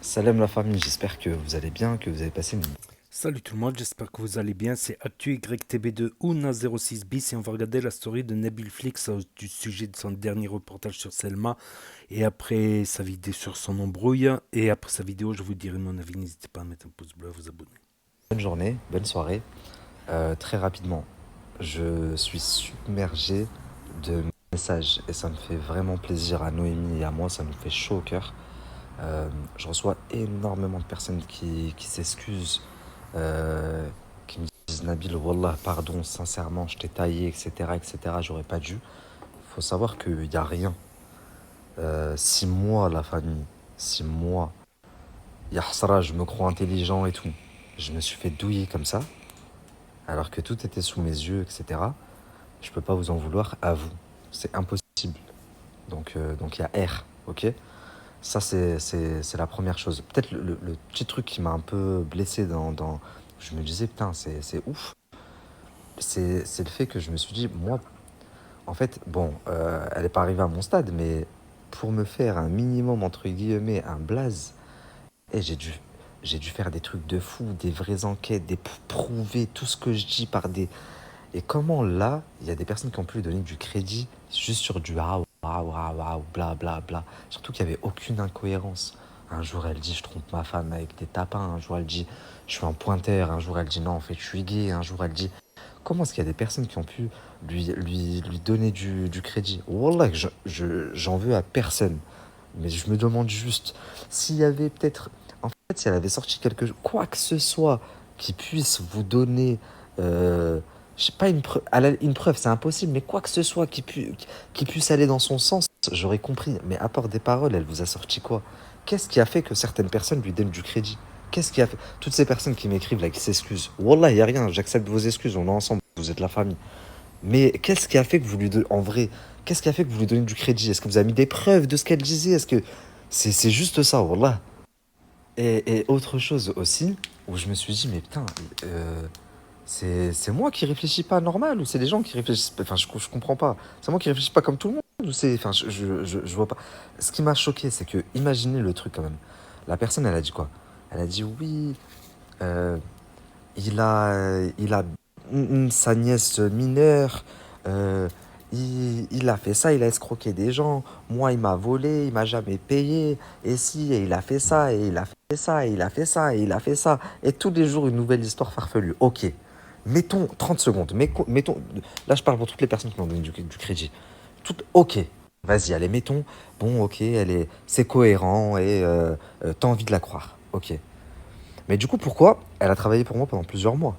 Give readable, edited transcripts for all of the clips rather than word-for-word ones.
Salam la famille, j'espère que vous allez bien, que vous avez passé une... Salut tout le monde, j'espère que vous allez bien. C'est ActuYTB2 Ouna06 bis et on va regarder la story de Nabil Flix du sujet de son dernier reportage sur Selma et après sa vidéo sur son embrouille. Et après sa vidéo, je vous dirai mon avis. N'hésitez pas à mettre un pouce bleu, à vous abonner. bonne journée, bonne soirée. Très rapidement, je suis submergé de messages et ça me fait vraiment plaisir à Noémie et à moi, ça nous fait chaud au cœur. Je reçois énormément de personnes qui s'excusent, euh, qui me disent Nabil, Wallah, pardon, sincèrement, je t'ai taillé, etc., etc., j'aurais pas dû. Faut savoir qu'il n'y a rien. 6 mois, la famille, 6 mois. Yahsara, je me crois intelligent et tout. Je me suis fait douiller comme ça, alors que tout était sous mes yeux, etc. Je peux pas vous en vouloir à vous. C'est impossible. Donc il y a R, ok. Ça, c'est la première chose. Peut-être le petit truc qui m'a un peu blessé je me disais, putain, c'est ouf. C'est le fait que je me suis dit, moi, en fait, bon, elle n'est pas arrivée à mon stade, mais pour me faire un minimum, entre guillemets, un blaze, et j'ai dû faire des trucs de fou, des vraies enquêtes, prouver tout ce que je dis par des... Et comment là, il y a des personnes qui ont pu lui donner du crédit juste sur du ah, waouh, waouh, waouh, bla, bla, bla. Surtout qu'il n'y avait aucune incohérence. Un jour, elle dit, je trompe ma femme avec des tapins. Un jour, elle dit, je suis un pointeur. Un jour, elle dit, non, en fait, je suis gay. Un jour, elle dit, comment est-ce qu'il y a des personnes qui ont pu lui donner du crédit? Wallah, j'en veux à personne. Mais je me demande juste s'il y avait peut-être, en fait, si elle avait sorti quoi que ce soit qui puisse vous donner, je sais pas, une preuve, c'est impossible, mais quoi que ce soit qui puisse aller dans son sens, j'aurais compris. Mais à part des paroles, elle vous a sorti quoi? Qu'est-ce qui a fait que certaines personnes lui donnent du crédit? Qu'est-ce qui a fait? Toutes ces personnes qui m'écrivent là, qui s'excusent. Wallah, il n'y a rien, j'accepte vos excuses, on est ensemble, vous êtes la famille. Mais qu'est-ce qui a fait que vous lui donnez, en vrai, qu'est-ce qui a fait que vous lui donnez du crédit? Est-ce que vous avez mis des preuves de ce qu'elle disait? Est-ce que c'est juste ça, wallah. Et autre chose aussi, où je me suis dit, mais putain, c'est moi qui réfléchis pas normal ou c'est les gens qui réfléchissent. Enfin, je comprends pas. C'est moi qui réfléchis pas comme tout le monde ou c'est. Enfin, je vois pas. Ce qui m'a choqué, c'est que, imaginez le truc quand même. La personne, elle a dit quoi? Elle a dit oui, euh, il a sa nièce mineure, euh, il a fait ça, il a escroqué des gens. Moi, il m'a volé, il m'a jamais payé. Et si, et il a fait ça, et il a fait ça, et il a fait ça, et il a fait ça. Et tous les jours, une nouvelle histoire farfelue. Ok. Mettons 30 secondes. Mettons, là, je parle pour toutes les personnes qui m'ont donné du crédit. Ok. Vas-y, allez, mettons. Bon, ok, c'est cohérent et t'as envie de la croire. Ok. Mais du coup, pourquoi elle a travaillé pour moi pendant plusieurs mois?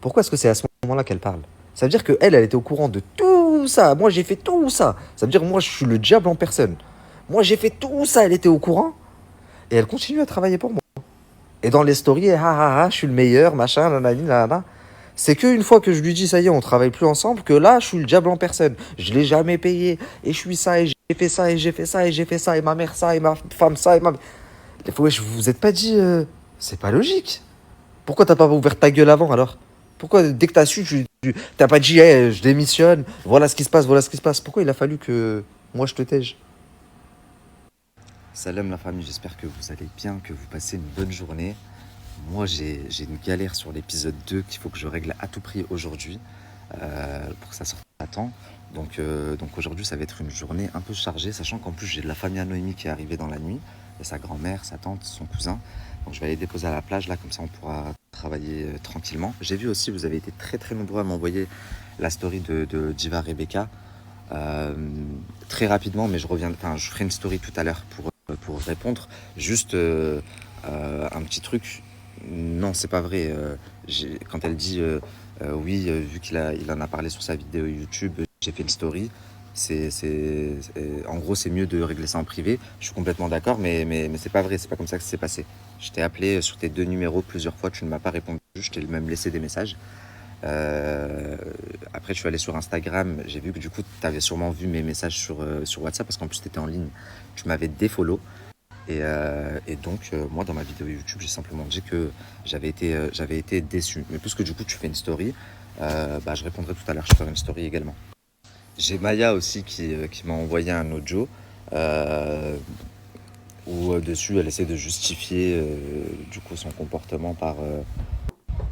Pourquoi est-ce que c'est à ce moment-là qu'elle parle? Ça veut dire qu'elle, elle était au courant de tout ça. Moi, j'ai fait tout ça. Ça veut dire que moi, je suis le diable en personne. Moi, j'ai fait tout ça. Elle était au courant. Et elle continue à travailler pour moi. Et dans les stories, ah ah ah, je suis le meilleur, machin, nanani, nanana. C'est qu'une fois que je lui dis, ça y est, on travaille plus ensemble, que là, je suis le diable en personne. Je l'ai jamais payé. Et je suis ça, et j'ai fait ça, et j'ai fait ça, et j'ai fait ça, et ma mère ça, et ma femme ça, et ma... Ouais, je vous êtes pas dit... c'est pas logique. Pourquoi t'as pas ouvert ta gueule avant alors? Pourquoi dès que t'as su, t'as pas dit hey, je démissionne, voilà ce qui se passe, voilà ce qui se passe? Pourquoi il a fallu que moi je te tège? Salam la famille, j'espère que vous allez bien, que vous passez une bonne journée. Moi j'ai une galère sur l'épisode 2 qu'il faut que je règle à tout prix aujourd'hui pour que ça sorte à temps. Donc aujourd'hui ça va être une journée un peu chargée, sachant qu'en plus j'ai de la famille à Noémie qui est arrivée dans la nuit, et sa grand-mère, sa tante, son cousin. Donc je vais aller déposer à la plage là, comme ça on pourra travailler tranquillement. J'ai vu aussi, vous avez été très très nombreux à m'envoyer la story de Diva Rebecca. Euh, Très rapidement, mais je ferai une story tout à l'heure pour répondre. Juste un petit truc. Non, c'est pas vrai. Quand elle dit oui, vu il en a parlé sur sa vidéo YouTube, j'ai fait une story. En gros, c'est mieux de régler ça en privé. Je suis complètement d'accord, mais c'est pas vrai. C'est pas comme ça que ça s'est passé. Je t'ai appelé sur tes deux numéros plusieurs fois. Tu ne m'as pas répondu. Je t'ai même laissé des messages. Euh, Après, je suis allé sur Instagram. J'ai vu que du coup, tu avais sûrement vu mes messages sur WhatsApp parce qu'en plus, tu étais en ligne. Tu m'avais défollow. Et donc, moi, dans ma vidéo YouTube, j'ai simplement dit que j'avais été déçu. Mais puisque du coup, tu fais une story, je répondrai tout à l'heure. Je ferai une story également. J'ai Maya aussi qui m'a envoyé un audio. Euh, où dessus elle essaie de justifier du coup son comportement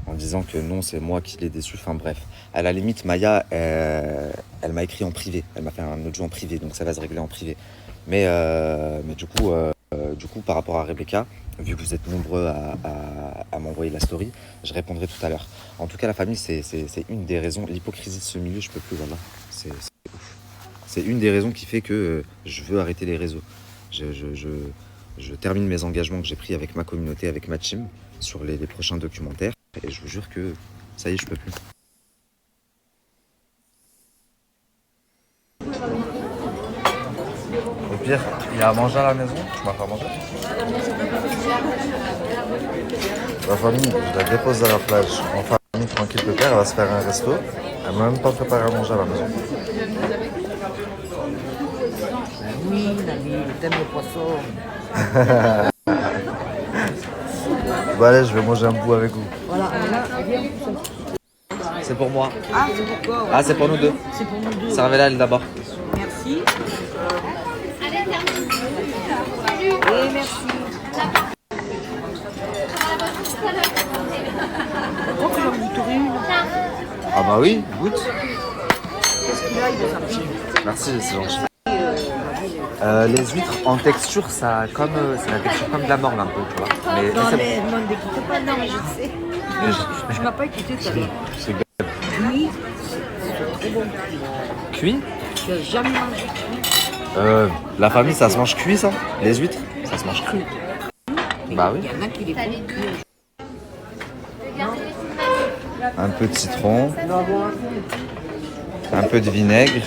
en disant que non, c'est moi qui l'ai déçu. Enfin bref, à la limite, Maya, elle m'a écrit en privé. Elle m'a fait un audio en privé, donc ça va se régler en privé. Mais du coup, par rapport à Rebecca, vu que vous êtes nombreux à m'envoyer la story, je répondrai tout à l'heure. En tout cas, la famille, c'est une des raisons. L'hypocrisie de ce milieu, je peux plus, voilà. C'est une des raisons qui fait que je veux arrêter les réseaux. Je termine mes engagements que j'ai pris avec ma communauté, avec ma team, sur les prochains documentaires. Et je vous jure que ça y est, je peux plus. Au pire, il y a à manger à la maison. Tu m'as fait manger. La famille, je la dépose à la plage. En famille, tranquille, pépère, elle va se faire un resto. Elle m'a même pas préparé à manger à la maison. Oui, Nabil, t'aimes le poisson. Bon allez, je vais manger un bout avec vous. Voilà, là, viens. C'est pour moi. Ah, c'est pour quoi? Ah, c'est pour nous deux. C'est pour nous deux. Servez-la elle d'abord. Merci. Et merci. Pourquoi que j'en goûterai une? Ah bah oui, goûte. Qu'est-ce qu'il a, il est gentil. Merci, c'est gentil. Les huîtres en texture, ça comme c'est la texture comme de la morve un peu, tu vois. Mais Non, c'est mais ne m'écoute pas, non, mais je sais. Tu m'as pas écouté tout à l'heure. c'est Oui, c'est très bon. cuit. Tu n'as jamais mangé cuit. La famille, ça se mange cuit, ça? Les huîtres, ça se mange cru. Bah oui. Il y en a qui les font cuire. Un peu de citron, un peu de vinaigre.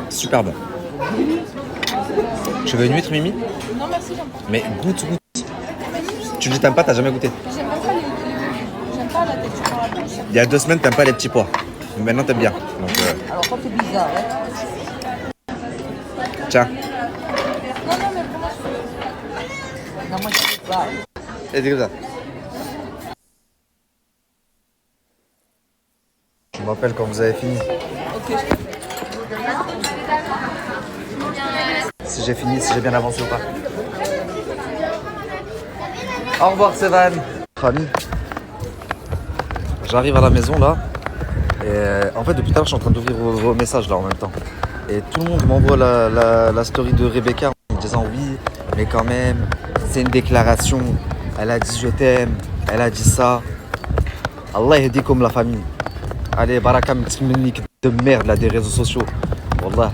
Super bon. Tu veux une huître, Mimi? Non, merci, j'aime pas. Mais goûte. Tu dis t'aimes pas, t'as jamais goûté. J'aime même pas j'aime pas la texture dans la bouche. Il y a 2 semaines, t'aimes pas les petits pois. Maintenant, t'aimes bien. Donc, Alors, toi, c'est bizarre, hein. tiens. Non, mais pour moi, Non, moi, je sais pas. Et c'est comme ça. Tu m'appelles quand vous avez fini. ok. Si j'ai fini, si j'ai bien avancé ou pas. Au revoir, Sévan. Famille. J'arrive à la maison là. Et en fait, depuis tout à l'heure, je suis en train d'ouvrir vos messages là en même temps. Et tout le monde m'envoie la story de Rebecca en me disant oui, mais quand même, c'est une déclaration. Elle a dit je t'aime, elle a dit ça. Allah aide comme la famille. Allez, baraka mtsmnik de merde là des réseaux sociaux. Wallah.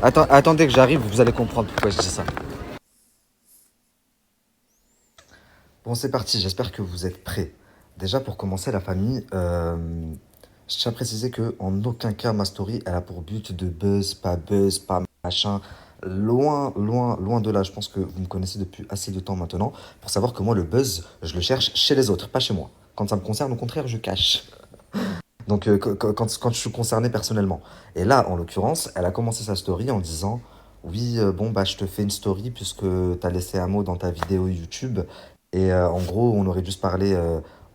Attendez que j'arrive, vous allez comprendre pourquoi je dis ça. Bon, c'est parti, j'espère que vous êtes prêts. Déjà, pour commencer, la famille, je tiens à préciser qu'en aucun cas, ma story, elle a pour but de buzz, pas machin. Loin de là. Je pense que vous me connaissez depuis assez de temps maintenant pour savoir que moi, le buzz, je le cherche chez les autres, pas chez moi. Quand ça me concerne, au contraire, je cache. Donc, quand je suis concerné personnellement. Et là, en l'occurrence, elle a commencé sa story en disant oui, bon, bah, je te fais une story puisque tu as laissé un mot dans ta vidéo YouTube. Et en gros, on aurait dû se parler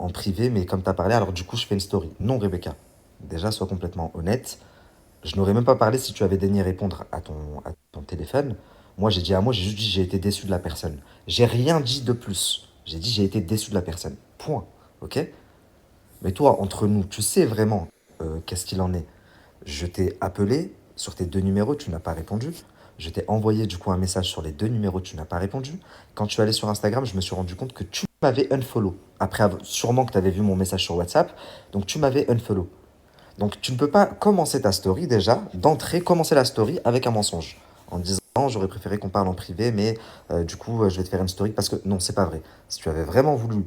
en privé, mais comme tu as parlé, alors du coup, je fais une story. Non, Rebecca. Déjà, sois complètement honnête. Je n'aurais même pas parlé si tu avais daigné répondre à ton téléphone. Moi, j'ai dit un mot, j'ai juste dit j'ai été déçu de la personne. J'ai rien dit de plus. J'ai dit j'ai été déçu de la personne. Point. Ok? Mais toi, entre nous, tu sais vraiment qu'est-ce qu'il en est. Je t'ai appelé sur tes 2 numéros, tu n'as pas répondu. Je t'ai envoyé du coup un message sur les 2 numéros, tu n'as pas répondu. Quand tu es allé sur Instagram, je me suis rendu compte que tu m'avais unfollow. Après, sûrement que tu avais vu mon message sur WhatsApp. Donc tu m'avais unfollow. Donc tu ne peux pas commencer ta story déjà, d'entrée, commencer la story avec un mensonge. En disant j'aurais préféré qu'on parle en privé, mais du coup je vais te faire une story parce que non, c'est pas vrai. Si tu avais vraiment voulu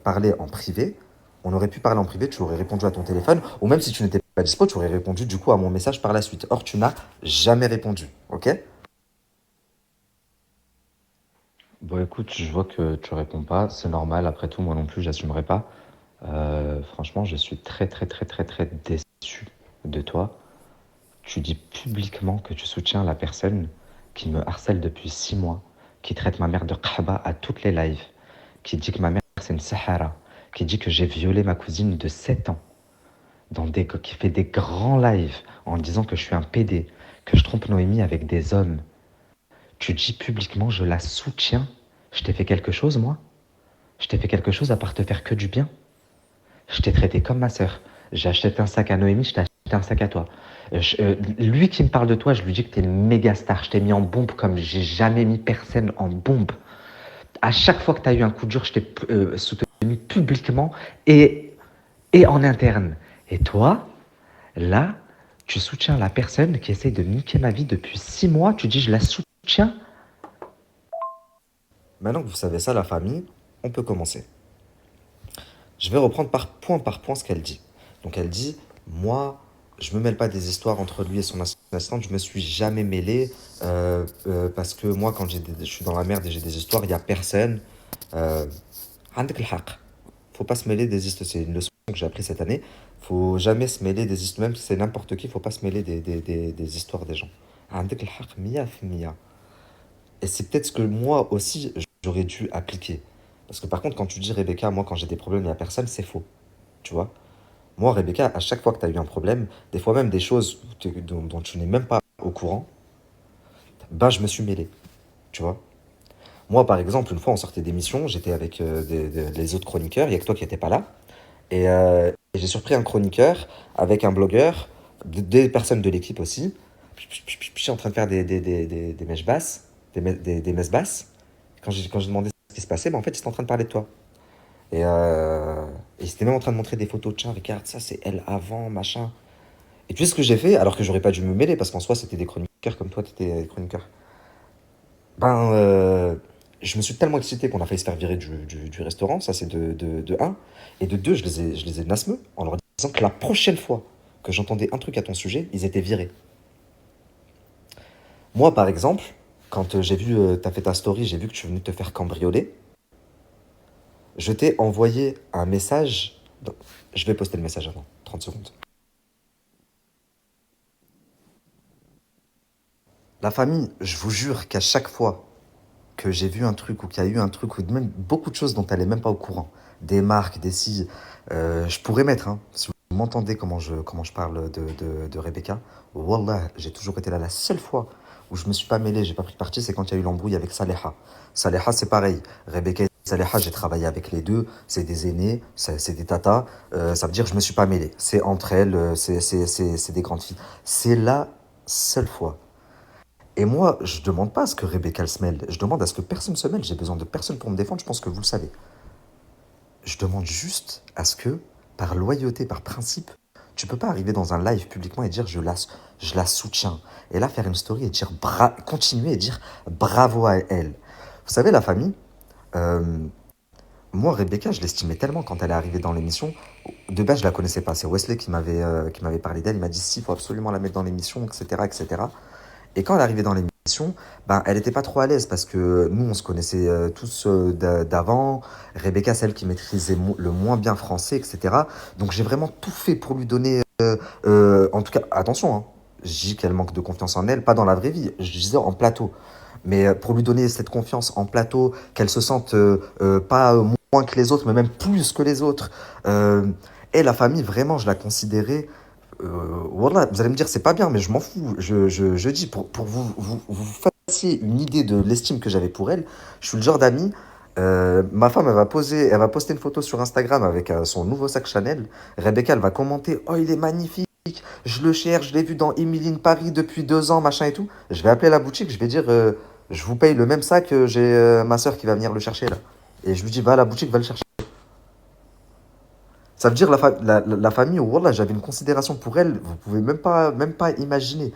parler en privé, on aurait pu parler en privé, tu aurais répondu à ton téléphone, ou même si tu n'étais pas dispo, tu aurais répondu du coup à mon message par la suite. Or, tu n'as jamais répondu, ok? Bon, écoute, je vois que tu réponds pas, c'est normal, après tout, moi non plus, j'assumerai pas. Franchement, je suis très déçu de toi. tu dis publiquement que tu soutiens la personne qui me harcèle depuis 6 mois, qui traite ma mère de qahba à toutes les lives, qui dit que ma mère c'est une sahara, qui dit que j'ai violé ma cousine de 7 ans, qui fait des grands lives en disant que je suis un PD, que je trompe Noémie avec des hommes. Tu dis publiquement je la soutiens. Je t'ai fait quelque chose, moi? Je t'ai fait quelque chose à part te faire que du bien? Je t'ai traité comme ma sœur. J'ai acheté un sac à Noémie, je t'ai acheté un sac à toi. Lui qui me parle de toi, je lui dis que t'es une méga star. Je t'ai mis en bombe comme j'ai jamais mis personne en bombe. À chaque fois que t'as eu un coup dur, je t'ai soutenu publiquement et en interne. Et toi, là, tu soutiens la personne qui essaye de niquer ma vie depuis 6 mois. Tu dis je la soutiens. Maintenant que vous savez ça, la famille, on peut commencer. Je vais reprendre par point ce qu'elle dit. Donc elle dit, moi, je me mêle pas des histoires entre lui et son assistante, je me suis jamais mêlé parce que moi, quand je suis dans la merde et j'ai des histoires, il y a personne. عندك الحق. Faut pas se mêler des histoires. C'est une leçon que j'ai appris cette année. Faut jamais se mêler des histoires, même si c'est n'importe qui, faut pas se mêler des histoires des gens. عندك الحق 100%. Et c'est peut-être ce que moi aussi, j'aurais dû appliquer. Parce que par contre, quand tu dis Rebecca, moi, quand j'ai des problèmes, il n'y a personne, c'est faux. Tu vois? Moi, Rebecca, à chaque fois que tu as eu un problème, des fois même des choses dont tu n'es même pas au courant, ben je me suis mêlé. Tu vois? Moi, par exemple, une fois, on sortait d'émission, j'étais avec les autres chroniqueurs, il n'y a que toi qui n'étais pas là. Et j'ai surpris un chroniqueur avec un blogueur, des personnes de l'équipe aussi. Je suis en train de faire des mèches basses, des messes basses. Quand j'ai demandé ce qui se passait, ben en fait, ils étaient en train de parler de toi. Et ils étaient même en train de montrer des photos de tiens, regarde, ça c'est elle avant, machin. Et tu sais ce que j'ai fait, alors que j'aurais pas dû me mêler, parce qu'en soi, c'était des chroniqueurs comme toi, t'étais chroniqueur. Ben, je me suis tellement excité qu'on a failli se faire virer du restaurant, ça c'est de un. Et de deux, je les ai nasmeux en leur disant que la prochaine fois que j'entendais un truc à ton sujet, ils étaient virés. Moi, par exemple, quand j'ai vu, t'as fait ta story, j'ai vu que tu venais te faire cambrioler, je t'ai envoyé un message. Je vais poster le message avant, 30 secondes. La famille, je vous jure qu'à chaque fois que j'ai vu un truc ou qu'il y a eu un truc ou même beaucoup de choses dont elle n'est même pas au courant, des marques, des si, je pourrais mettre, hein, si vous m'entendez comment je parle de Rebecca, Wallah, j'ai toujours été là. La seule fois où je me suis pas mêlé, j'ai pas pris parti, c'est quand il y a eu l'embrouille avec Saleha. Saleha, c'est pareil. Rebecca et Saleha, j'ai travaillé avec les deux, c'est des aînés, c'est des tatas, ça veut dire que je me suis pas mêlé. C'est entre elles, c'est des grandes filles. C'est la seule fois. Et moi, je demande pas à ce que Rebecca se mêle, je demande à ce que personne se mêle, j'ai besoin de personne pour me défendre, je pense que vous le savez. Je demande juste à ce que, par loyauté, par principe, tu peux pas arriver dans un live publiquement et dire je la soutiens. Et là, faire une story et dire continuer et dire bravo à elle. Vous savez, la famille, euh, moi, Rebecca, je l'estimais tellement quand elle est arrivée dans l'émission. De base, je la connaissais pas. C'est Wesley qui m'avait parlé d'elle. Il m'a dit si, il faut absolument la mettre dans l'émission, etc., etc. Et quand elle est arrivée dans l'émission, ben, elle n'était pas trop à l'aise parce que nous, on se connaissait tous d'avant. Rebecca, celle qui maîtrisait le moins bien français, etc. Donc j'ai vraiment tout fait pour lui donner... en tout cas, attention, hein, je dis qu'elle manque de confiance en elle, pas dans la vraie vie, je disais en plateau. Mais pour lui donner cette confiance en plateau, qu'elle se sente pas moins que les autres, mais même plus que les autres. Et la famille, vraiment, je la considérais voilà, vous allez me dire, c'est pas bien, mais je m'en fous. Je dis, pour vous fassiez une idée de l'estime que j'avais pour elle, je suis le genre d'ami. Ma femme, elle va poster une photo sur Instagram avec son nouveau sac Chanel. Rebecca, elle va commenter, oh, il est magnifique. Je le cherche, je l'ai vu dans Emily in Paris depuis 2 ans, machin et tout. Je vais appeler la boutique, je vais dire, je vous paye le même sac, j'ai ma soeur qui va venir le chercher là. Et je lui dis, va à la boutique, va le chercher. Ça veut dire la famille, voilà, j'avais une considération pour elle, vous pouvez même pas imaginer.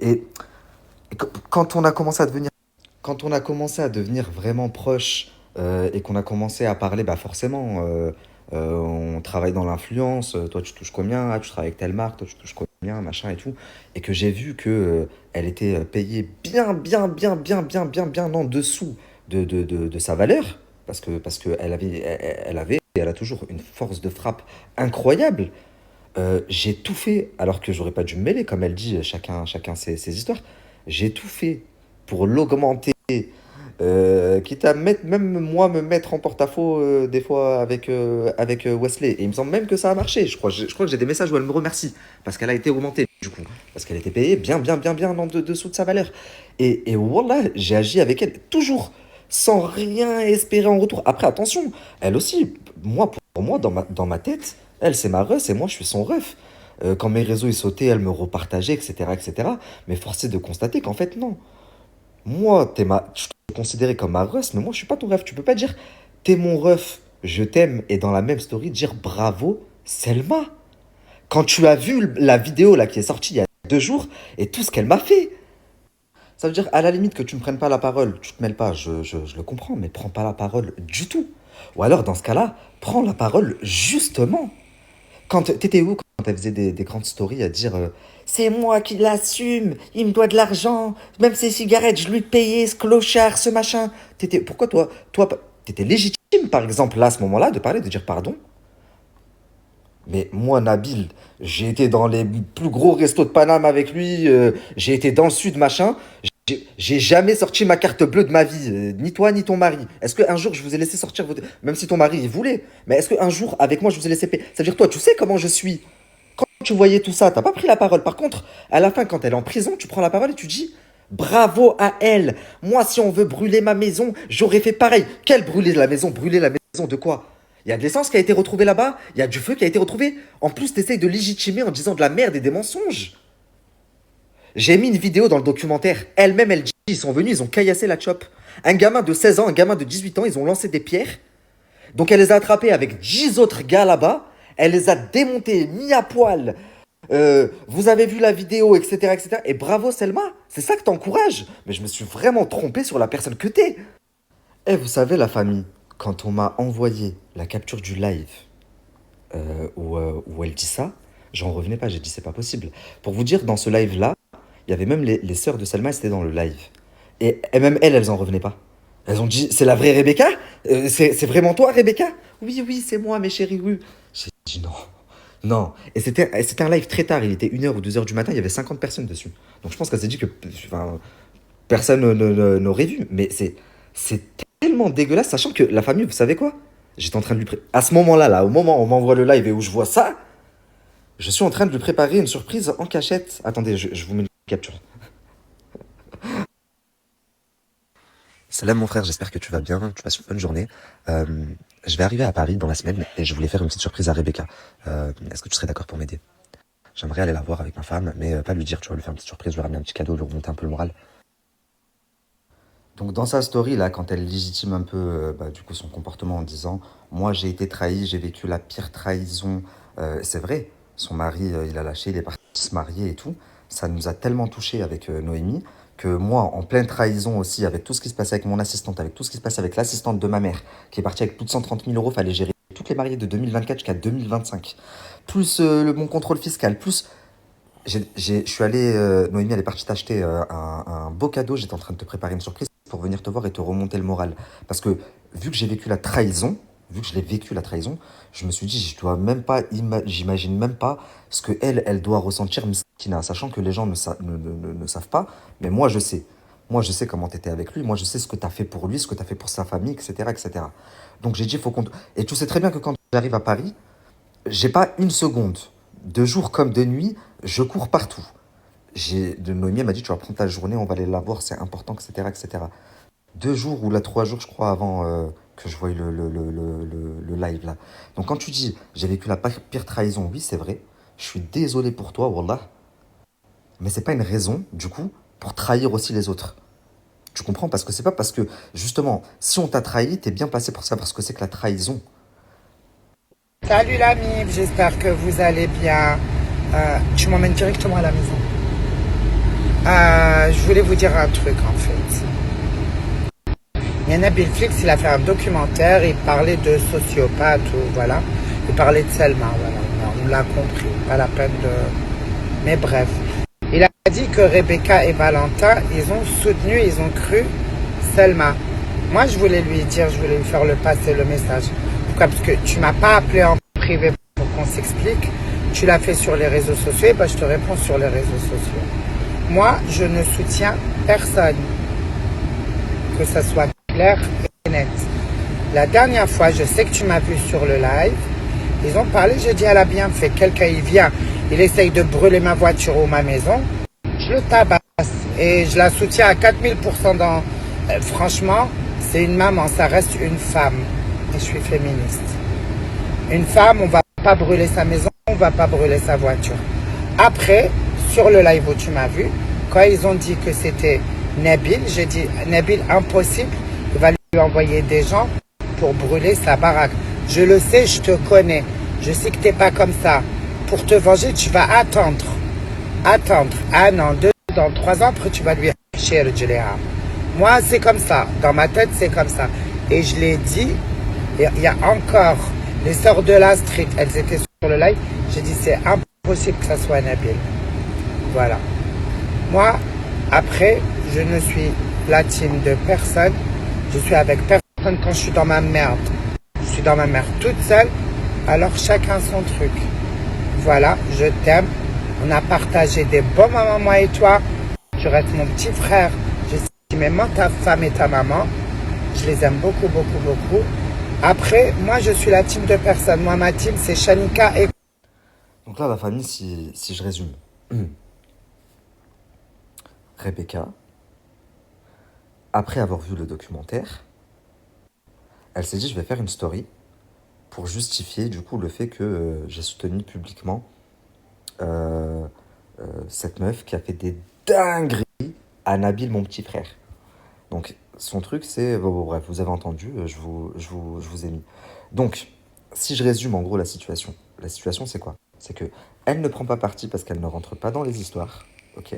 Et, quand on a commencé à devenir vraiment proche et qu'on a commencé à parler, bah forcément, on travaille dans l'influence, toi tu touches combien, ah, tu travailles avec telle marque, toi tu touches combien, machin et tout. Et que j'ai vu que elle était payée bien, bien, bien, bien, bien, bien, bien en dessous de sa valeur, parce que elle avait et elle a toujours une force de frappe incroyable. J'ai tout fait, alors que j'aurais pas dû me mêler, comme elle dit, chacun ses histoires. J'ai tout fait pour l'augmenter, quitte à même moi me mettre en porte-à-faux des fois avec Wesley. Et il me semble même que ça a marché. Je crois que j'ai des messages où elle me remercie parce qu'elle a été augmentée du coup, parce qu'elle était payée bien en dessous de sa valeur. Et voilà, j'ai agi avec elle toujours sans rien espérer en retour. Après, attention, elle aussi, moi pour moi dans ma tête, elle c'est ma ref et moi je suis son ref. Quand mes réseaux ils sautaient, elle me repartageait, etc., etc. Mais force est de constater qu'en fait non. Moi, je te considéré comme ma ref, mais moi, je suis pas ton ref. Tu peux pas dire, t'es mon ref, je t'aime, et dans la même story, dire bravo, Selma. Quand tu as vu la vidéo là qui est sortie il y a 2 jours, et tout ce qu'elle m'a fait. Ça veut dire, à la limite, que tu me prennes pas la parole, tu te mêles pas, je le comprends, mais prends pas la parole du tout. Ou alors, dans ce cas-là, prends la parole justement. Quand t'étais où quand elle faisait des grandes stories à dire c'est moi qui l'assume, il me doit de l'argent, même ses cigarettes, je lui payais, ce clochard, ce machin. Pourquoi t'étais légitime par exemple là à ce moment-là de parler, de dire pardon? Mais moi, Nabil, j'ai été dans les plus gros restos de Paname avec lui, j'ai été dans le sud, machin. J'ai jamais sorti ma carte bleue de ma vie, ni toi ni ton mari. Est-ce qu'un jour je vous ai laissé sortir, même si ton mari il voulait, mais est-ce qu'un jour avec moi je vous ai laissé payer? Ça veut dire toi, tu sais comment je suis. Quand tu voyais tout ça, t'as pas pris la parole. Par contre, à la fin, quand elle est en prison, tu prends la parole et tu dis bravo à elle. Moi, si on veut brûler ma maison, j'aurais fait pareil. Quel brûler la maison? Brûler la maison de quoi? Il y a de l'essence qui a été retrouvée là-bas, il y a du feu qui a été retrouvé. En plus, t'essayes de légitimer en disant de la merde et des mensonges. J'ai mis une vidéo dans le documentaire. Elle-même, elle dit, ils sont venus, ils ont caillassé la chop. Un gamin de 16 ans, un gamin de 18 ans, ils ont lancé des pierres. Donc elle les a attrapés avec 10 autres gars là-bas. Elle les a démontés, mis à poil. Vous avez vu la vidéo, etc., etc. Et bravo Selma, c'est ça que t'encourages. Mais je me suis vraiment trompé sur la personne que t'es. Eh, vous savez la famille, quand on m'a envoyé la capture du live où elle dit ça, j'en revenais pas, j'ai dit c'est pas possible. Pour vous dire, dans ce live-là, il y avait même les sœurs de Selma, c'était dans le live. Et même elles en revenaient pas. Elles ont dit, c'est la vraie Rebecca? C'est vraiment toi, Rebecca? Oui, oui, c'est moi, mes chéris, oui. J'ai dit non. Non. Et c'était un live très tard, il était 1h ou 2h du matin, il y avait 50 personnes dessus. Donc je pense qu'elle s'est dit que enfin, personne n'aurait vu. Mais c'est tellement dégueulasse, sachant que la famille, vous savez quoi? J'étais en train de lui à ce moment-là, là, au moment où on m'envoie le live et où je vois ça, je suis en train de lui préparer une surprise en cachette. Attendez, je vous mets une capture. Salam mon frère, j'espère que tu vas bien, que tu passes une bonne journée. Je vais arriver à Paris dans la semaine et je voulais faire une petite surprise à Rebecca. Est-ce que tu serais d'accord pour m'aider? J'aimerais aller la voir avec ma femme, mais pas lui dire, tu vas lui faire une petite surprise, je lui ramener un petit cadeau, lui remonter un peu le moral. Donc dans sa story, là, quand elle légitime un peu du coup, son comportement en disant « Moi, j'ai été trahi, j'ai vécu la pire trahison. C'est vrai, son mari, il a lâché, il est parti se marier et tout. Ça nous a tellement touchés avec Noémie que moi, en pleine trahison aussi, avec tout ce qui se passait avec mon assistante, avec tout ce qui se passait avec l'assistante de ma mère, qui est partie avec plus de 130 000 euros, fallait gérer toutes les mariées de 2024 jusqu'à 2025, plus mon contrôle fiscal, plus je suis allé, Noémie, elle est partie t'acheter un beau cadeau. J'étais en train de te préparer une surprise pour venir te voir et te remonter le moral. Parce que vu que j'ai vécu la trahison, vu que je l'ai vécu la trahison, je me suis dit, je dois même pas, j'imagine même pas ce que elle doit ressentir, Miskina, sachant que les gens ne savent pas, mais moi je sais. Moi je sais comment t'étais avec lui, moi je sais ce que t'as fait pour lui, ce que t'as fait pour sa famille, etc., etc. Donc j'ai dit, il faut qu'on... Et tu sais très bien que quand j'arrive à Paris, j'ai pas une seconde, de jour comme de nuit, je cours partout. Noémie m'a dit, tu vas prendre ta journée, on va aller la voir, c'est important, etc., etc. 2 jours ou 3 jours, je crois, avant que je voie le live là. Donc quand tu dis, j'ai vécu la pire trahison, oui, c'est vrai. Je suis désolé pour toi, wallah. Mais c'est pas une raison, du coup, pour trahir aussi les autres. Tu comprends? Parce que c'est pas parce que, justement, si on t'a trahi, t'es bien placé pour savoir ce que c'est que la trahison. Salut la MIF, j'espère que vous allez bien. Tu m'emmènes directement à la maison. Je voulais vous dire un truc en fait. Il y a Nabil Flix, il a fait un documentaire, il parlait de sociopathe ou voilà. Il parlait de Selma, voilà. On l'a compris, pas la peine de... Mais bref. Il a dit que Rebecca et Valentin, ils ont soutenu, ils ont cru Selma. Moi, je voulais lui dire, je voulais lui faire passer le message. Pourquoi? Parce que tu m'as pas appelé en privé pour qu'on s'explique. tu l'as fait sur les réseaux sociaux, je te réponds sur les réseaux sociaux. Moi, je ne soutiens personne. Que ça soit clair et net. La dernière fois, je sais que tu m'as vu sur le live, ils ont parlé, j'ai dit, elle a bien fait. Quelqu'un, il vient, il essaye de brûler ma voiture ou ma maison, je le tabasse. Et je la soutiens à 4000% dans... franchement, c'est une maman, ça reste une femme. Et je suis féministe. Une femme, on va pas brûler sa maison, on va pas brûler sa voiture. Après, sur le live où tu m'as vu, quand ils ont dit que c'était Nabil, j'ai dit, Nabil, impossible, il va lui envoyer des gens pour brûler sa baraque. Je le sais, je te connais. Je sais que t'es pas comme ça. Pour te venger, tu vas attendre. Attendre 1 an, 2 ans, 3 ans, après tu vas lui acheter le Djiléa. Moi, c'est comme ça. Dans ma tête, c'est comme ça. Et je l'ai dit, il y a encore les sœurs de la street, elles étaient sur le live. J'ai dit, c'est impossible que ça soit Nabil. Voilà. Moi, après, je ne suis la team de personne. Je suis avec personne quand je suis dans ma merde. Je suis dans ma merde toute seule. Alors chacun son truc. Voilà, je t'aime. On a partagé des bons moments, moi et toi. Tu restes mon petit frère. Mais moi, ta femme et ta maman, je les aime beaucoup, beaucoup, beaucoup. Après, moi, je suis la team de personne. Moi, ma team, c'est Shanika et... Donc là, la famille, si je résume. Rebecca, après avoir vu le documentaire, elle s'est dit, je vais faire une story pour justifier du coup le fait que j'ai soutenu publiquement cette meuf qui a fait des dingueries à Nabil, mon petit frère. Donc, son truc, c'est... Bon, bref, vous avez entendu, je vous ai mis. Donc, si je résume en gros la situation c'est quoi? C'est que elle ne prend pas parti parce qu'elle ne rentre pas dans les histoires, ok?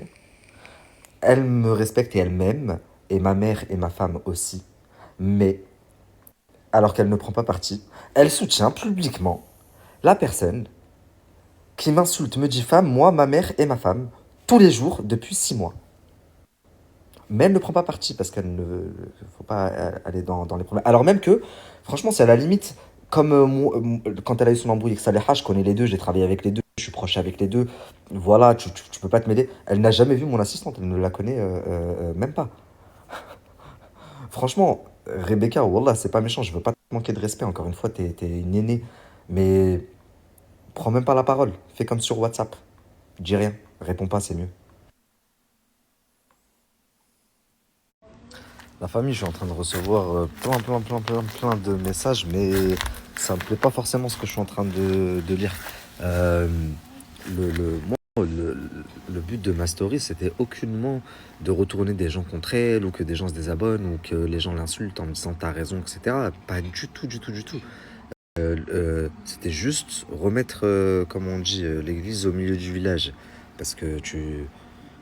Elle me respecte et elle m'aime, et ma mère et ma femme aussi. Mais, alors qu'elle ne prend pas parti, elle soutient publiquement la personne qui m'insulte, me dit femme, moi, ma mère et ma femme, tous les jours depuis 6 mois. Mais elle ne prend pas parti parce qu'elle ne faut pas aller dans les problèmes. Alors même que, franchement, c'est à la limite, comme quand elle a eu son embrouille avec Saleha, je connais les deux, j'ai travaillé avec les deux, je suis proche avec les deux. Voilà, tu peux pas te mêler. Elle n'a jamais vu mon assistante, elle ne la connaît même pas. Franchement, Rebecca, wallah, c'est pas méchant, je veux pas te manquer de respect. Encore une fois, t'es une aînée. Mais prends même pas la parole. Fais comme sur WhatsApp. Dis rien. Réponds pas, c'est mieux. La famille, je suis en train de recevoir plein de messages, mais ça me plaît pas forcément ce que je suis en train de lire. Euh, moi, le but de ma story, c'était aucunement de retourner des gens contre elle, ou que des gens se désabonnent, ou que les gens l'insultent en me disant t'as raison, etc. Pas du tout, du tout, du tout. C'était juste remettre, comme on dit, l'église au milieu du village. Parce que tu...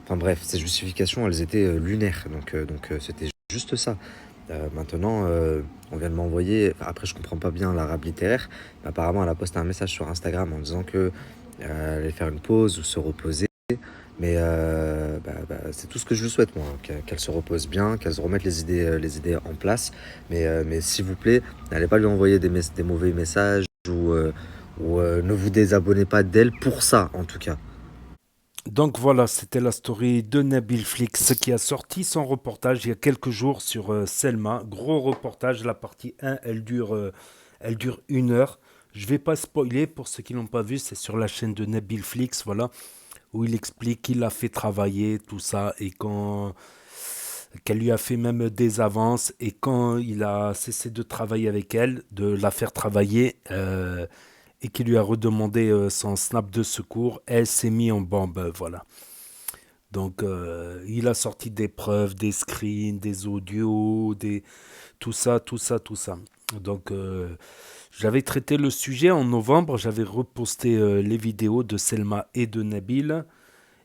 Enfin bref, ces justifications, elles étaient lunaires. Donc c'était juste ça. Maintenant, on vient de m'envoyer... Enfin, après, je comprends pas bien l'arabe littéraire. Mais apparemment, elle a posté un message sur Instagram en disant que elle allait faire une pause ou se reposer. Mais c'est tout ce que je lui souhaite, moi. Qu'elle se repose bien, qu'elle se remette les idées en place. Mais s'il vous plaît, n'allez pas lui envoyer des mauvais messages ou ne vous désabonnez pas d'elle pour ça, en tout cas. Donc voilà, c'était la story de Nabil Flix qui a sorti son reportage il y a quelques jours sur Selma. Gros reportage, la partie 1, elle dure 1 heure. Je vais pas spoiler pour ceux qui l'ont pas vu, c'est sur la chaîne de Nabil Flix, voilà, où il explique qu'il a fait travailler tout ça et qu'elle lui a fait même des avances et quand il a cessé de travailler avec elle, de la faire travailler, et qui lui a redemandé son snap de secours, elle s'est mise en bombe, voilà. Donc, il a sorti des preuves, des screens, des audios, tout ça, tout ça, tout ça. Donc, j'avais traité le sujet en novembre, j'avais reposté les vidéos de Selma et de Nabil.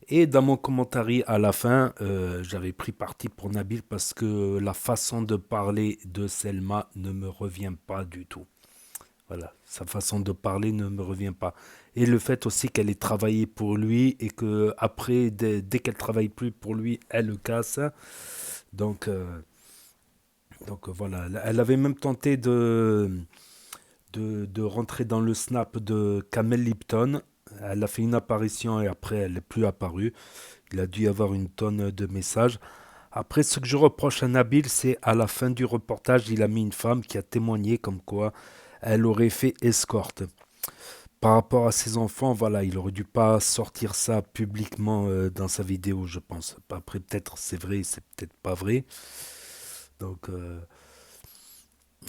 Et dans mon commentaire à la fin, j'avais pris parti pour Nabil parce que la façon de parler de Selma ne me revient pas du tout. Voilà, sa façon de parler ne me revient pas. Et le fait aussi qu'elle ait travaillé pour lui et que après, dès qu'elle travaille plus pour lui, elle le casse. Donc, voilà, elle avait même tenté de rentrer dans le snap de Kamel Lipton. Elle a fait une apparition et après elle n'est plus apparue. Il a dû y avoir une tonne de messages. Après, ce que je reproche à Nabil, c'est à la fin du reportage, il a mis une femme qui a témoigné comme quoi elle aurait fait escorte. Par rapport à ses enfants, voilà, il aurait dû pas sortir ça publiquement dans sa vidéo, je pense. Après, peut-être c'est vrai, c'est peut-être pas vrai. Donc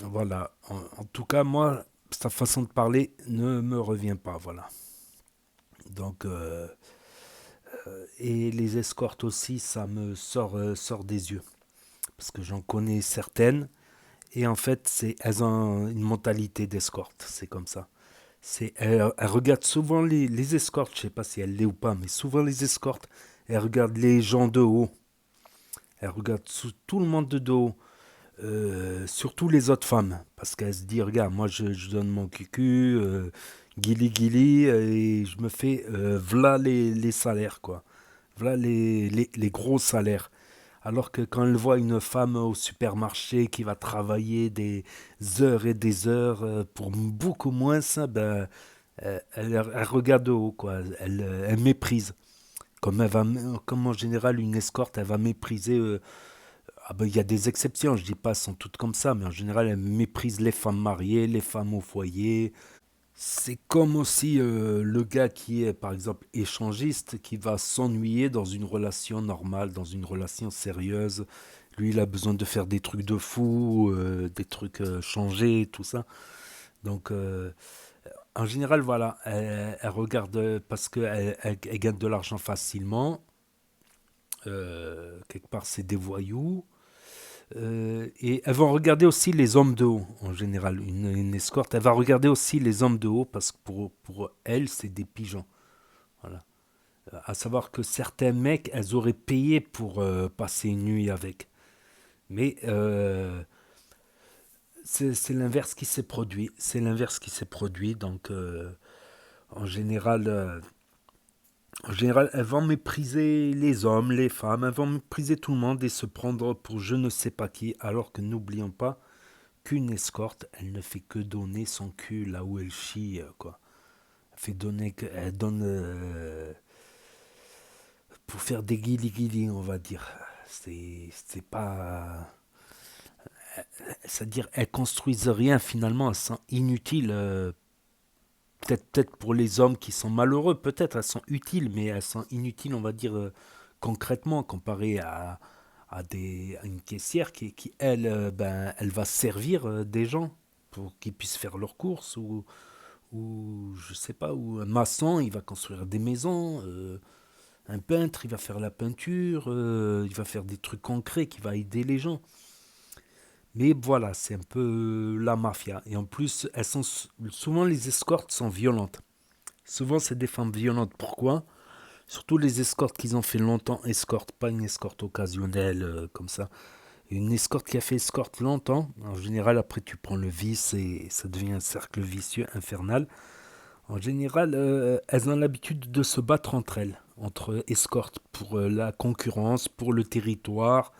voilà. En tout cas, moi, sa façon de parler ne me revient pas, voilà. Donc et les escortes aussi, ça me sort des yeux parce que j'en connais certaines et en fait, elles ont une mentalité d'escorte, c'est comme ça. Elle regarde souvent les escortes, je sais pas si elle l'est ou pas, mais souvent les escortes, elle regarde les gens de haut, elle regarde tout le monde de haut, surtout les autres femmes, parce qu'elle se dit, regarde, moi je donne mon cucu, guili guili, et je me fais, v'là les salaires, quoi. Voilà les gros salaires. Alors que quand elle voit une femme au supermarché qui va travailler des heures et des heures pour beaucoup moins, ça, ben, elle regarde de haut, quoi. Elle méprise. Comme en général, une escorte, elle va mépriser. Ah ben, il y a des exceptions, je dis pas, elles sont toutes comme ça, mais en général, elle méprise les femmes mariées, les femmes au foyer. C'est comme aussi le gars qui est par exemple échangiste, qui va s'ennuyer dans une relation normale, dans une relation sérieuse. Lui, il a besoin de faire des trucs de fou, des trucs changés, tout ça. Donc, en général, voilà, elle regarde parce qu'elle gagne de l'argent facilement. Quelque part, c'est des voyous. Et elles vont regarder aussi les hommes de haut, en général. Une escorte, elle va regarder aussi les hommes de haut parce que pour elle, c'est des pigeons. Voilà. À savoir que certains mecs, elles auraient payé pour passer une nuit avec. Mais c'est l'inverse qui s'est produit. C'est l'inverse qui s'est produit. Donc, en général, elles vont mépriser les hommes, les femmes, elles vont mépriser tout le monde et se prendre pour je ne sais pas qui, alors que n'oublions pas qu'une escorte, elle ne fait que donner son cul là où elle chie, quoi. Elle donne pour faire des guili-guili, on va dire. C'est pas. C'est-à-dire, elles construisent rien finalement, elles sont inutiles. Peut-être pour les hommes qui sont malheureux, peut-être elles sont utiles, mais elles sont inutiles, on va dire, concrètement, comparé à une caissière qui elle, ben, elle va servir des gens pour qu'ils puissent faire leurs courses, ou je sais pas, ou un maçon, il va construire des maisons, un peintre, il va faire la peinture, il va faire des trucs concrets qui va aider les gens. Mais voilà, c'est un peu la mafia. Et en plus, souvent les escortes sont violentes. Souvent, c'est des femmes violentes. Pourquoi? Surtout les escortes qui ont fait longtemps escorte, pas une escorte occasionnelle comme ça. Une escorte qui a fait escorte longtemps, en général, après tu prends le vice et ça devient un cercle vicieux infernal. En général, elles ont l'habitude de se battre entre elles, entre escortes pour la concurrence, pour le territoire,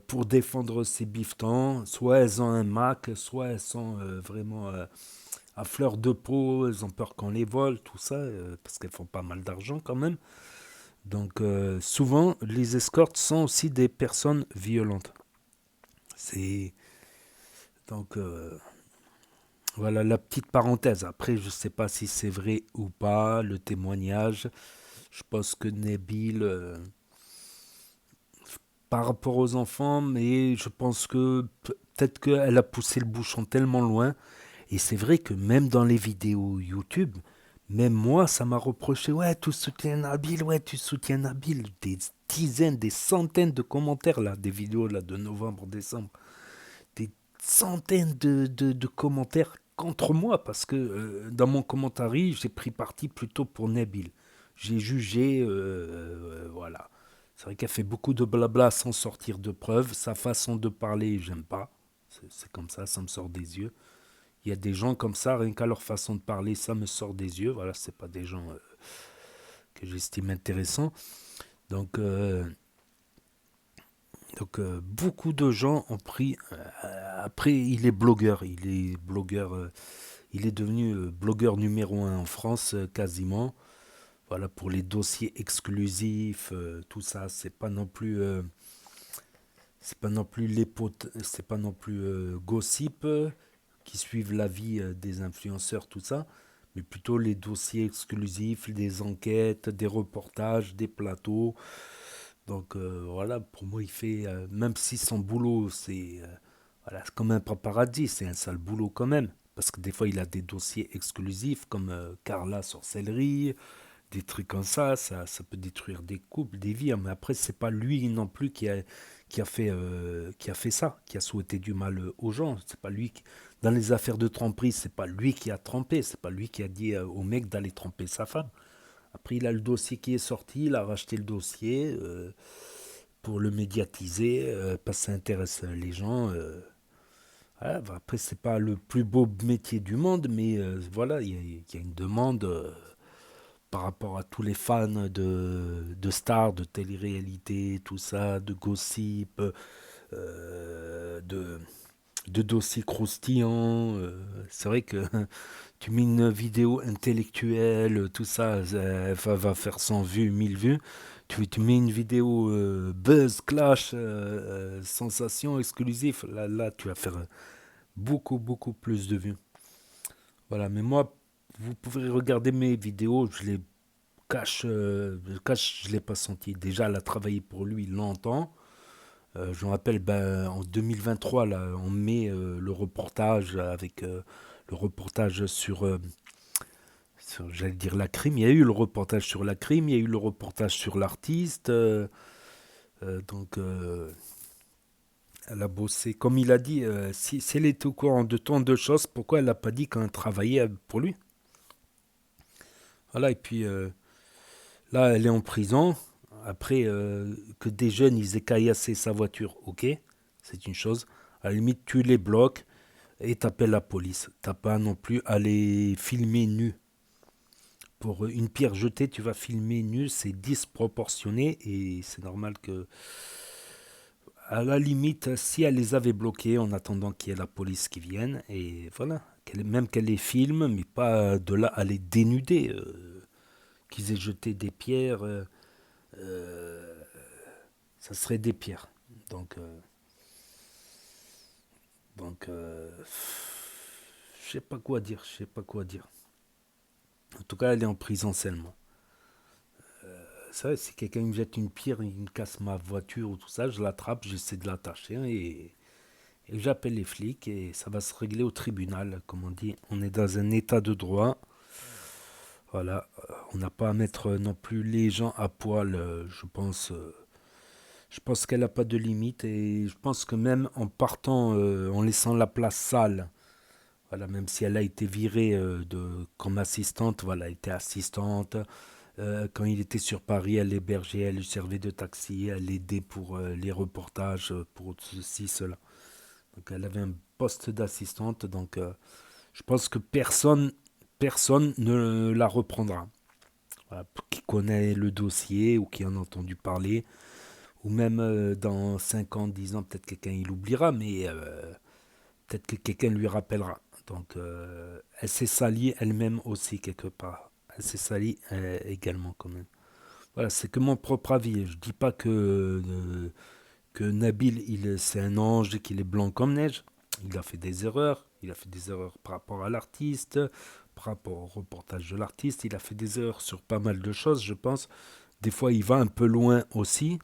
pour défendre ses bifetons. Soit elles ont un Mac, soit elles sont vraiment à fleur de peau, elles ont peur qu'on les vole, tout ça, parce qu'elles font pas mal d'argent quand même. Donc souvent, les escortes sont aussi des personnes violentes. C'est donc voilà la petite parenthèse. Après, je sais pas si c'est vrai ou pas le témoignage. Je pense que Nabil, par rapport aux enfants, mais je pense que peut-être qu'elle a poussé le bouchon tellement loin. Et c'est vrai que même dans les vidéos YouTube, même moi, ça m'a reproché, ouais, tu soutiens Nabil, ouais, tu soutiens Nabil. Des dizaines, des centaines de commentaires, là, des vidéos là, de novembre, décembre. Des centaines de commentaires contre moi, parce que dans mon commentaire, j'ai pris parti plutôt pour Nabil. J'ai jugé, voilà. C'est vrai qu'elle fait beaucoup de blabla sans sortir de preuves. Sa façon de parler, j'aime pas. C'est comme ça me sort des yeux. Il y a des gens comme ça, rien qu'à leur façon de parler, ça me sort des yeux. Voilà, c'est pas des gens que j'estime intéressants. Donc, beaucoup de gens ont pris. Après, il est blogueur. Il est devenu blogueur numéro 1 en France, quasiment. Voilà, pour les dossiers exclusifs, tout ça, c'est pas non plus gossip qui suivent la vie des influenceurs, tout ça, mais plutôt les dossiers exclusifs, des enquêtes, des reportages, des plateaux. Donc voilà, pour moi, il fait, même si son boulot, voilà, c'est comme un paparazzi, c'est un sale boulot quand même. Parce que des fois, il a des dossiers exclusifs comme Carla sorcellerie, des trucs comme ça peut détruire des couples, des vies. Mais après, c'est pas lui non plus qui a fait ça, qui a souhaité du mal aux gens. C'est pas lui dans les affaires de tromperie, c'est pas lui qui a trompé, c'est pas lui qui a dit au mec d'aller tromper sa femme. Après, il a le dossier qui est sorti, il a racheté le dossier pour le médiatiser, parce que ça intéresse les gens. Voilà. Après, c'est pas le plus beau métier du monde, mais voilà, il y a une demande par rapport à tous les fans de stars, de télé-réalité, tout ça, de gossip, de dossiers croustillants. C'est vrai que tu mets une vidéo intellectuelle, tout ça, va faire 100 vues, 1000 vues. Tu mets une vidéo buzz, clash, sensation exclusive, là, tu vas faire beaucoup, beaucoup plus de vues. Voilà, mais moi, vous pouvez regarder mes vidéos, je l'ai pas senti. Déjà, elle a travaillé pour lui longtemps. Je me rappelle, en 2023, là, on met le reportage le reportage j'allais dire la crime. Il y a eu le reportage sur la crime, il y a eu le reportage sur l'artiste. Donc, elle a bossé. Comme il a dit, si elle était au courant de tant de choses, pourquoi elle n'a pas dit qu'elle travaillait pour lui? Voilà, et puis là, elle est en prison. Après, que des jeunes, ils aient caillassé sa voiture, ok, c'est une chose. À la limite, tu les bloques et t'appelles la police. T'as pas non plus à les filmer nus. Pour une pierre jetée, tu vas filmer nu, c'est disproportionné et c'est normal que, à la limite, si elle les avait bloqués en attendant qu'il y ait la police qui vienne, et voilà, même qu'elle les filme, mais pas de là à les dénuder, qu'ils aient jeté des pierres. Euh, Ça serait des pierres. Donc, je sais pas quoi dire, je sais pas quoi dire. En tout cas, elle est en prison seulement. C'est vrai, si quelqu'un me jette une pierre, il me casse ma voiture ou tout ça, je l'attrape, j'essaie de l'attacher et j'appelle les flics et ça va se régler au tribunal. Comme on dit, on est dans un état de droit. Voilà, on n'a pas à mettre non plus les gens à poil, je pense. Je pense qu'elle n'a pas de limite et je pense que même en partant, en laissant la place sale, voilà, même si elle a été virée comme assistante, voilà, elle était assistante. Quand il était sur Paris, elle l'hébergeait, elle lui servait de taxi, elle l'aidait pour les reportages, pour ceci, cela. Donc elle avait un poste d'assistante, donc je pense que personne ne la reprendra. Voilà, qui connaît le dossier ou qui en a entendu parler. Ou même dans 5 ans, 10 ans, peut-être quelqu'un il oubliera, mais peut-être que quelqu'un lui rappellera. Donc elle s'est salie elle-même aussi quelque part. Elle s'est salie également quand même. Voilà, c'est que mon propre avis. Je dis pas que Nabil, c'est un ange et qu'il est blanc comme neige. Il a fait des erreurs. Il a fait des erreurs par rapport à l'artiste, par rapport au reportage de l'artiste. Il a fait des erreurs sur pas mal de choses, je pense. Des fois, il va un peu loin aussi.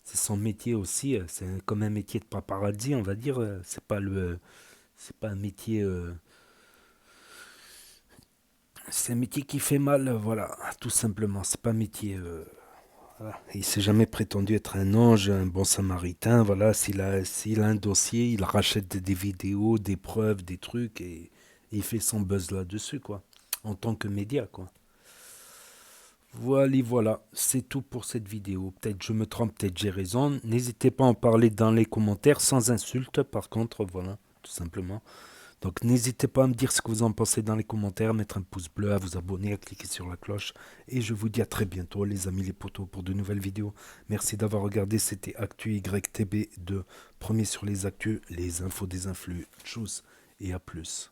C'est son métier aussi, c'est comme un métier de paparazzi, on va dire. C'est pas un métier, c'est un métier qui fait mal, voilà, tout simplement. C'est pas un métier, voilà. Il s'est jamais prétendu être un ange, un bon samaritain, voilà. S'il a un dossier, il rachète des vidéos, des preuves, des trucs et il fait son buzz là-dessus, quoi, en tant que média, quoi. Voilà, c'est tout pour cette vidéo. Peut-être je me trompe, peut-être j'ai raison. N'hésitez pas à en parler dans les commentaires, sans insulte par contre, voilà, tout simplement. Donc n'hésitez pas à me dire ce que vous en pensez dans les commentaires, mettre un pouce bleu, à vous abonner, à cliquer sur la cloche. Et je vous dis à très bientôt les amis les potos pour de nouvelles vidéos. Merci d'avoir regardé, c'était Actu YTB2, premier sur les actus, les infos des influx. Tchuss et à plus.